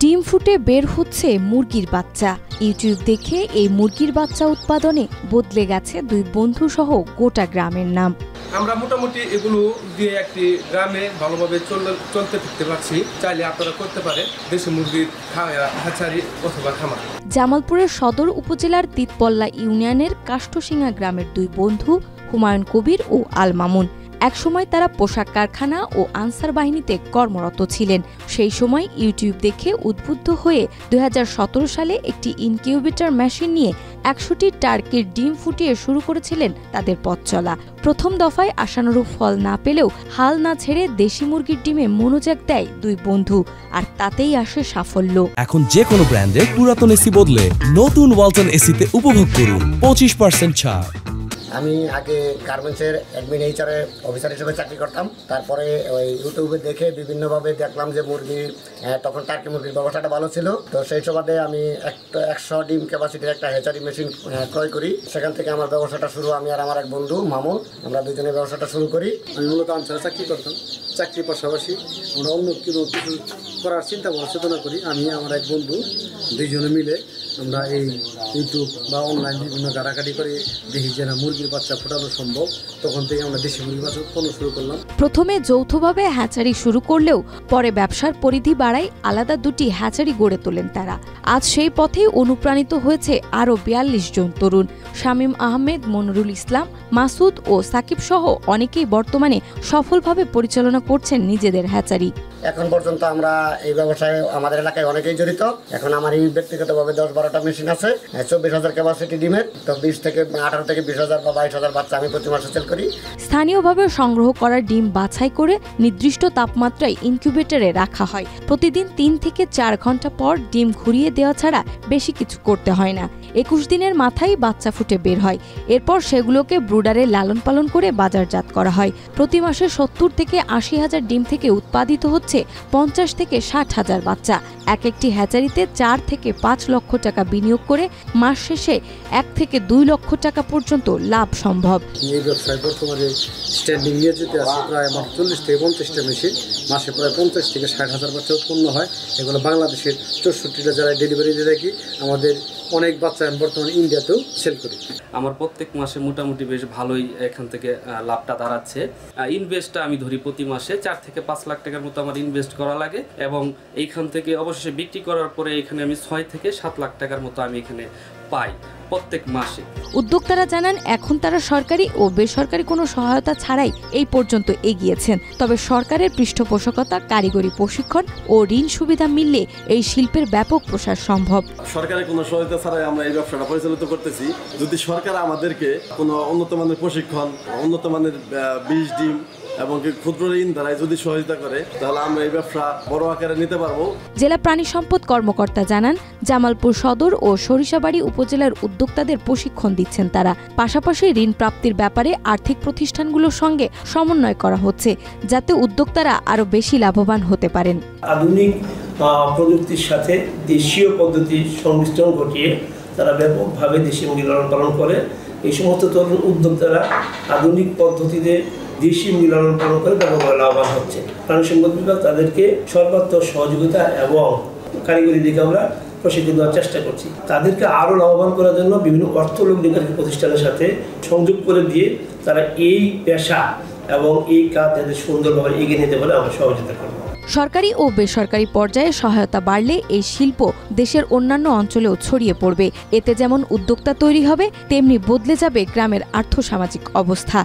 ডিম ফুটে বের হচ্ছে মুরগির বাচ্চা। ইউটিউব দেখে এই মুরগির বাচ্চা উৎপাদনে বদলে গেছে দুই বন্ধু সহ গোটা গ্রামের নাম। আমরা মোটামুটি এগুলো দিয়ে একটি গ্রামে ভালোভাবে চলতে ফিরতে পারছি। চাইলে আপনারা করতে পারে দেশি মুরগির হ্যাচারি অথবা খামার। জামালপুরের সদর উপজেলার তিতপল্লা ইউনিয়নের কাষ্ঠসিংহা গ্রামের দুই বন্ধু হুমায়ুন কবির ও আল মামুন। একসময় তারা পোশাক কারখানা ও আনসার বাহিনীতে কর্মরত ছিলেন। সেই সময় ইউটিউব দেখে উদ্বুদ্ধ হয়ে 2017 সালে একটি ইনকিউবেটর মেশিন নিয়ে 100টি টার্কির ডিম ফুটিয়ে শুরু করেছিলেন তাদের পথ চলা। প্রথম দফায় আশানুরূপ ফল না পেলেও হাল না ছেড়ে দেশি মুরগির ডিমে মনোযোগ দেয় দুই বন্ধু, আর তাতেই আসে সাফল্য। এখন যে কোনো ব্র্যান্ডের পুরাতন এসি বদলে নতুন ওয়ালটন এসিতে উপভোগ করুন 25% ছাড়। আমি আগে গার্মেন্টসের অ্যাডমিন এইচআর অফিসার হিসেবে চাকরি করতাম। তারপরে ওই ইউটিউবে দেখে বিভিন্নভাবে দেখলাম যে মুরগি, তখন টার্কি মুরগির ব্যবসাটা ভালো ছিল। তো সেই সুবাদে আমি 100 ডিম ক্যাপাসিটির একটা হ্যাচারি মেশিন ক্রয় করি। সেখান থেকে আমার ব্যবসাটা শুরু। আমি আর আমার এক বন্ধু মামুন, আমরা দুজনে ব্যবসাটা শুরু করি। আমি মূলত আনসারে চাকরি করতাম। চাকরির পাশাপাশি আমরা অন্য কিছু করার চিন্তা চেতনা করি। আমি আমার এক বন্ধু দুইজনে মিলে আমরা এই ইউটিউব বা অনলাইন বিভিন্ন ঘাটাঘাটি করে দেখি যে না মুরগির বাচ্চা ফোটানো সম্ভব। তখন থেকে আমরা দেশি মুরগির বাচ্চা উৎপন্ন শুরু করলাম। প্রথমে যৌথভাবে হ্যাচারি শুরু করলেও পরে ব্যবসার পরিধি বাড়ায় আলাদা দুটি হ্যাচারি গড়ে তোলেন তারা। আজ সেই পথেই অনুপ্রাণিত হয়েছে আরও 42 জন তরুণ। শামীম আহমেদ, মনিরুল ইসলাম, মাসুদ ও সাকিব সহ অনেকেই বর্তমানে সফলভাবে পরিচালনা করছেন নিজেদের হ্যাচারি। এখন পর্যন্ত আমরা এই ব্যবসায় আমাদের এলাকায় অনেকেই জড়িত। এখন আমার এই ব্যক্তিগতভাবে 10-12টা মেশিন আছে, 24,000 ক্যাপাসিটি ডিমের। তো 18 থেকে 20,000 বা 22,000 বাচ্চা আমি প্রতি মাসে সেল করি। স্থানীয়ভাবে সংগ্রহ করা ডিম বাছাই করে নির্দিষ্ট তাপমাত্রায় ইনকিউবেটরে রাখা হয়। প্রতিদিন 3 থেকে 4 ঘন্টা পর ডিম ঘুরিয়ে দেওয়া ছাড়া বেশি কিছু করতে হয় না। 21 দিনের মাথায় বাচ্চা ফুটে বের হয়। এরপর সেগুলোকে ব্রুডারে লালন পালন করে বাজারজাত করা হয়। প্রতি মাসে 70 থেকে 80,000 ডিম থেকে উৎপাদিত হচ্ছে 50 থেকে 60,000 বাচ্চা। একটি হ্যাচারিতে 4 থেকে 5 লক্ষ টাকা বিনিয়োগ করে মাস শেষে 1 থেকে 2 লক্ষ টাকা পর্যন্ত লাভ সম্ভব। এই ব্যবসায় বর্তমানে স্ট্যান্ডিং নিয়োজিত আছে প্রায় 40 থেকে 50টা মেশিন। মাসে প্রায় 50 থেকে 60,000 বাচ্চা উৎপন্ন হয়। এগুলো বাংলাদেশের 64টা জেলায় ডেলিভারি দিয়ে থাকি। আমাদের অনেক বাচ্চা আমি বর্তমানে ইন্ডিয়াতেও সেল করি। আমার প্রত্যেক মাসে মোটামুটি বেশ ভালোই এখান থেকে লাভটা দাঁড়াচ্ছে। ইনভেস্টটা আমি ধরি প্রতি মাসে 4 থেকে 5 লাখ টাকার মতো আমার ইনভেস্ট করা লাগে, এবং এইখান থেকে অবশেষে বিক্রি করার পরে এখানে আমি 6 থেকে 7 লাখ টাকার মতো আমি এখানে পাই প্রত্যেক মাসে। উদ্যোক্তারা জানান এখন তারা সরকারি ও বেসরকারি কোনো সহায়তা ছাড়াই এই পর্যন্ত এগিয়েছেন। তবে সরকারের পৃষ্ঠপোষকতা, কারিগরি প্রশিক্ষণ ও ঋণ সুবিধা মিললে এই শিল্পের ব্যাপক প্রসার সম্ভব। সরকারের কোনো সহায়তা ছাড়াই আমরা এই ব্যবসাটা পরিচালিত করতেছি। যদি সরকার আমাদেরকে কোনো উন্নত মানের প্রশিক্ষণ, উন্নত মানের বীজ, ডিম এবং ক্ষুদ্র ঋণ দ্বারা যদি সহায়তা করে তাহলে আমরা এই ব্যবসা বড় আকারে নিতে পারবো। জেলা প্রাণী সম্পদ কর্মকর্তা জানান, জামালপুর সদর ও সরিষাবাড়ী উপজেলার উদ্যোক্তাদের প্রশিক্ষণ দিচ্ছেন তারা। পাশাপাশি ঋণ প্রাপ্তির ব্যাপারে আর্থিক প্রতিষ্ঠানগুলোর সঙ্গে সমন্বয় করা হচ্ছে, যাতে উদ্যোক্তারা আরও বেশি লাভবান হতে পারেন। আধুনিক প্রযুক্তির সাথে দেশীয় পদ্ধতির সংমিশ্রণ ঘটিয়ে তারা ব্যাপকভাবে দেশি মুরগি লালন পালন করে। এই সমস্ত তরুণ উদ্যোক্তারা আধুনিক পদ্ধতিতে দেশি মুরগি লালন পালন করে ব্যাপকভাবে লাভবান হচ্ছে। প্রাণী সম্পদ বিভাগ তাদেরকে সর্বাত্মক সহযোগিতা এবং কারিগরি দিকে আমরা প্রশিক্ষণ দেওয়ার চেষ্টা করছি। তাদেরকে আরও লাভবান করার জন্য বিভিন্ন অর্থলগ্নিকারী প্রতিষ্ঠানের সাথে সংযোগ করে দিয়ে তারা এই পেশা এবং এই কাজ যাতে সুন্দরভাবে এগিয়ে নিতে পারে আমরা সহযোগিতা করব। সরকারি ও বেসরকারি পর্যায়ে সহায়তা বাড়লে এই শিল্প দেশের অন্যান্য অঞ্চলেও ছড়িয়ে পড়বে। এতে যেমন উদ্যোক্তা তৈরি হবে, তেমনি বদলে যাবে গ্রামের আর্থসামাজিক অবস্থা।